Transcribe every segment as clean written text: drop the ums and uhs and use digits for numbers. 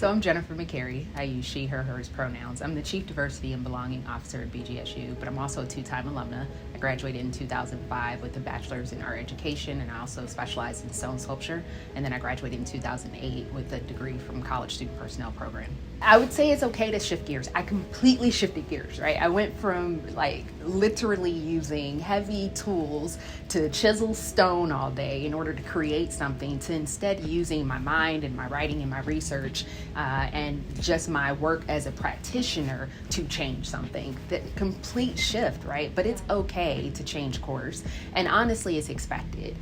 So I'm Jennifer McCary. I use she, her, hers pronouns. I'm the Chief Diversity and Belonging Officer at BGSU, but I'm also a two-time alumna. I graduated in 2005 with a bachelor's in art education, and I also specialized in stone sculpture. And then I graduated in 2008 with a degree from College Student Personnel Program. I would say it's okay to shift gears. I completely shifted gears, right? I went from literally using heavy tools to chisel stone all day in order to create something to instead using my mind and my writing and my research and just my work as a practitioner to change something. The complete shift, right? But it's okay to change course. And honestly, it's expected.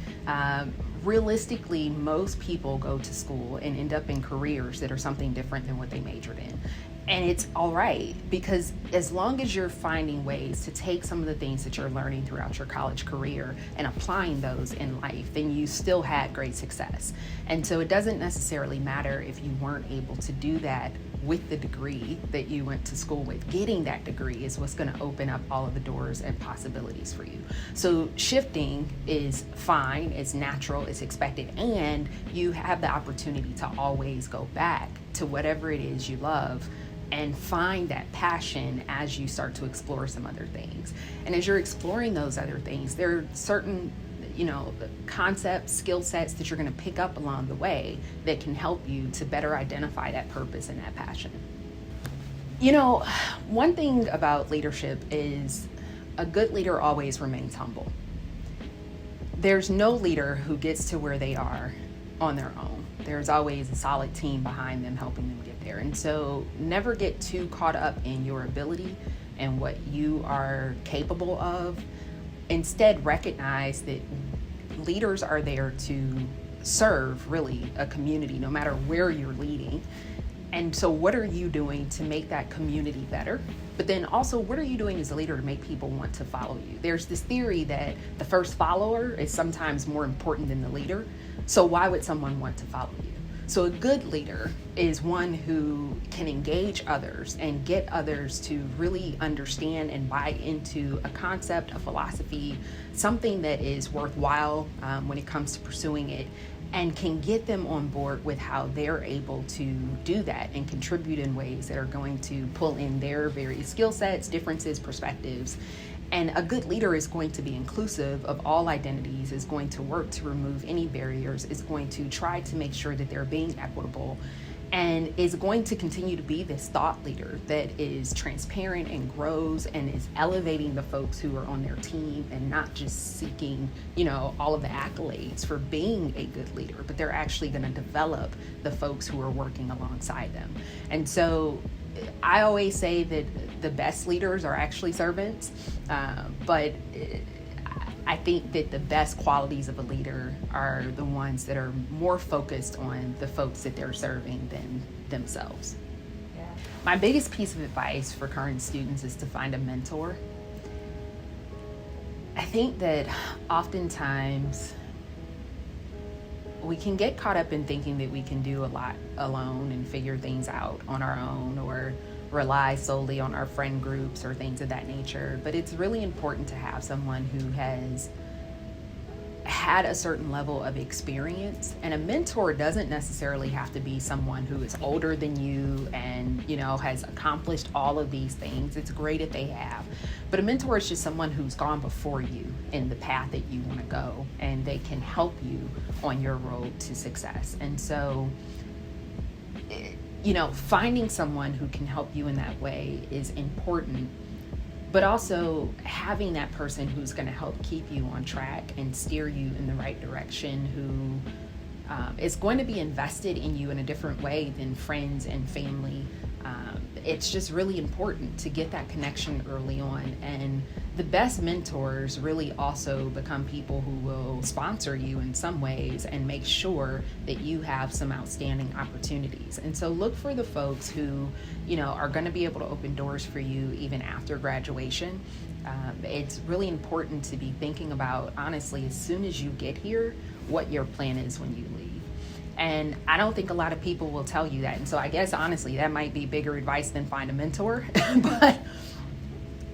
Realistically, most people go to school and end up in careers that are something different than what they majored in. And it's all right, because as long as you're finding ways to take some of the things that you're learning throughout your college career and applying those in life, then you still had great success. And so it doesn't necessarily matter if you weren't able to do that with the degree that you went to school with. Getting that degree is what's going to open up all of the doors and possibilities for you. So shifting is fine, it's natural, it's expected, and you have the opportunity to always go back to whatever it is you love and find that passion as you start to explore some other things. And as you're exploring those other things, there are certain concepts, skill sets that you're going to pick up along the way that can help you to better identify that purpose and that passion. One thing about leadership is a good leader always remains humble. There's no leader who gets to where they are on their own. There's always a solid team behind them helping them get there. And so never get too caught up in your ability and what you are capable of. Instead, recognize that leaders are there to serve really a community, no matter where you're leading. And so what are you doing to make that community better? But then also, what are you doing as a leader to make people want to follow you? There's this theory that the first follower is sometimes more important than the leader. So why would someone want to follow you? So a good leader is one who can engage others and get others to really understand and buy into a concept, a philosophy, something that is worthwhile when it comes to pursuing it, and can get them on board with how they're able to do that and contribute in ways that are going to pull in their various skill sets, differences, perspectives. And a good leader is going to be inclusive of all identities, is going to work to remove any barriers, is going to try to make sure that they're being equitable, and is going to continue to be this thought leader that is transparent and grows and is elevating the folks who are on their team and not just seeking, all of the accolades for being a good leader, but they're actually going to develop the folks who are working alongside them. And so I always say that the best leaders are actually servants, but I think that the best qualities of a leader are the ones that are more focused on the folks that they're serving than themselves. Yeah. My biggest piece of advice for current students is to find a mentor. I think that oftentimes we can get caught up in thinking that we can do a lot alone and figure things out on our own, or rely solely on our friend groups or things of that nature. But it's really important to have someone who has had a certain level of experience. And a mentor doesn't necessarily have to be someone who is older than you and, has accomplished all of these things. It's great if they have. But a mentor is just someone who's gone before you in the path that you want to go, and they can help you on your road to success. And so, finding someone who can help you in that way is important, but also having that person who's going to help keep you on track and steer you in the right direction, who is going to be invested in you in a different way than friends and family. It's just really important to get that connection early on. And the best mentors really also become people who will sponsor you in some ways and make sure that you have some outstanding opportunities. And so look for the folks who, are going to be able to open doors for you even after graduation. It's really important to be thinking about, honestly, as soon as you get here, what your plan is when you leave. And I don't think a lot of people will tell you that. And so I guess, honestly, that might be bigger advice than find a mentor. But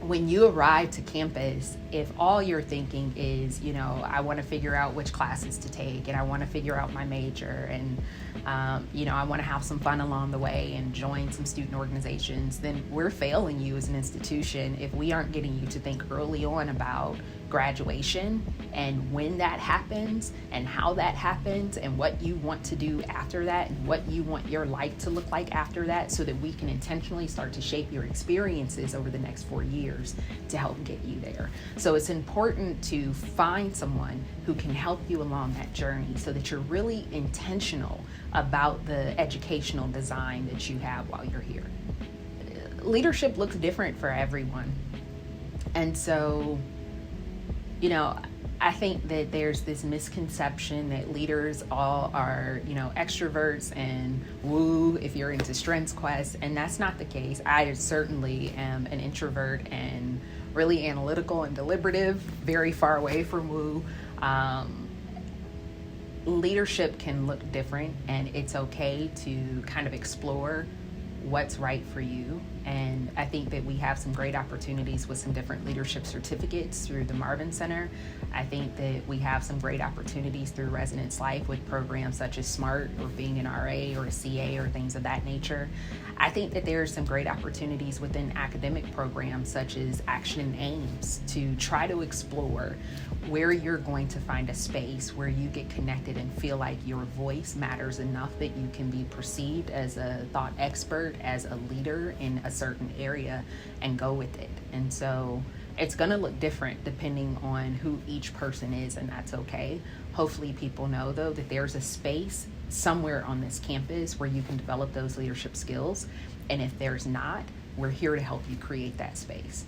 when you arrive to campus, if all you're thinking is, I want to figure out which classes to take, and I want to figure out my major, and I want to have some fun along the way and join some student organizations, then we're failing you as an institution if we aren't getting you to think early on about graduation and when that happens and how that happens and what you want to do after that and what you want your life to look like after that, so that we can intentionally start to shape your experiences over the next 4 years to help get you there. So it's important to find someone who can help you along that journey so that you're really intentional about the educational design that you have while you're here. Leadership looks different for everyone. And so, I think that there's this misconception that leaders all are, extroverts and woo if you're into Strengths Quest, and that's not the case. I certainly am an introvert and really analytical and deliberative, very far away from woo. Leadership can look different, and it's okay to kind of explore what's right for you. And I think that we have some great opportunities with some different leadership certificates through the Marvin Center. I think that we have some great opportunities through Residence Life with programs such as SMART or being an RA or a CA or things of that nature. I think that there are some great opportunities within academic programs such as Action and Aims to try to explore where you're going to find a space where you get connected and feel like your voice matters enough that you can be perceived as a thought expert, as a leader in a certain area, and go with it. And so it's going to look different depending on who each person is, and that's okay. Hopefully people know, though, that there's a space somewhere on this campus where you can develop those leadership skills. And if there's not, we're here to help you create that space.